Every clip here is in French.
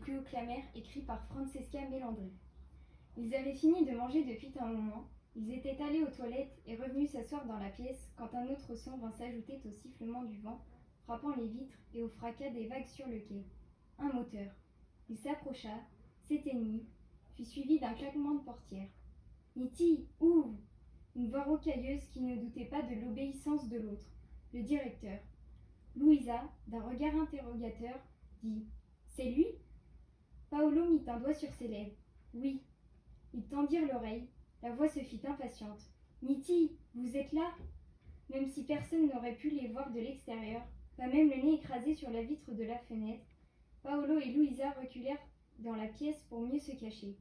plus haut que la mer, écrit par Francesca Melandri. Ils avaient fini de manger depuis un moment. Ils étaient allés aux toilettes et revenus s'asseoir dans la pièce quand un autre son vint s'ajouter au sifflement du vent, frappant les vitres et au fracas des vagues sur le quai. Un moteur. Il s'approcha, s'éteignit, fut suivi d'un claquement de portière. « Nitti, ouvre !» Une voix rocailleuse qui ne doutait pas de l'obéissance de l'autre, le directeur. Louisa, d'un regard interrogateur, dit « C'est lui ?» Paolo mit un doigt sur ses lèvres. « Oui. » Ils tendirent l'oreille. La voix se fit impatiente. « Nitti, vous êtes là ?» Même si personne n'aurait pu les voir de l'extérieur, pas même le nez écrasé sur la vitre de la fenêtre, Paolo et Louisa reculèrent dans la pièce pour mieux se cacher.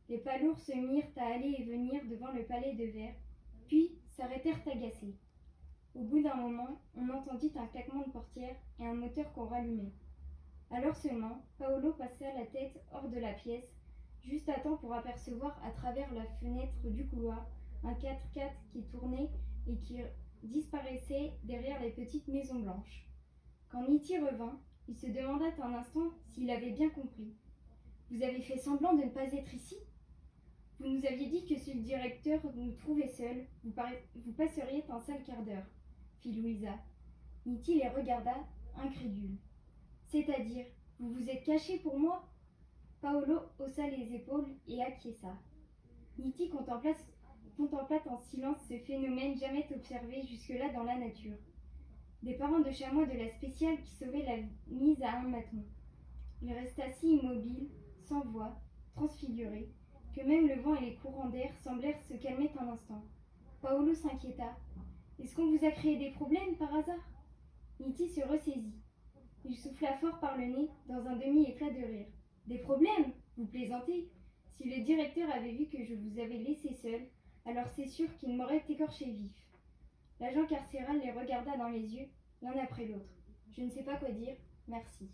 Les palourds se mirent à aller et venir devant le palais de verre, puis s'arrêtèrent agacés. Au bout d'un moment, on entendit un claquement de portière et un moteur qu'on rallumait. Alors seulement, Paolo passa la tête hors de la pièce, juste à temps pour apercevoir à travers la fenêtre du couloir un 4x4 qui tournait et qui disparaissait derrière les petites maisons blanches. Quand Nitti revint, il se demanda un instant s'il avait bien compris. « Vous avez fait semblant de ne pas être ici ? Vous nous aviez dit que si le directeur nous trouvait seuls, vous passeriez un sale quart d'heure, » fit Louisa. Nitti les regarda, incrédule. « C'est-à-dire, vous vous êtes cachés pour moi ?» Paolo haussa les épaules et acquiesça. Nitti contempla en silence ce phénomène jamais observé jusque-là dans la nature. Des parents de chamois de la spéciale qui sauvaient la mise à un maton. Il resta si immobile, sans voix, transfiguré, que même le vent et les courants d'air semblèrent se calmer un instant. Paolo s'inquiéta. « Est-ce qu'on vous a créé des problèmes par hasard ?» Nitti se ressaisit. Il souffla fort par le nez, dans un demi-éclat de rire. « Des problèmes ? Vous plaisantez ? Si le directeur avait vu que je vous avais laissé seul, alors c'est sûr qu'il m'aurait écorché vif. » L'agent carcéral les regarda dans les yeux, l'un après l'autre. « Je ne sais pas quoi dire, merci. »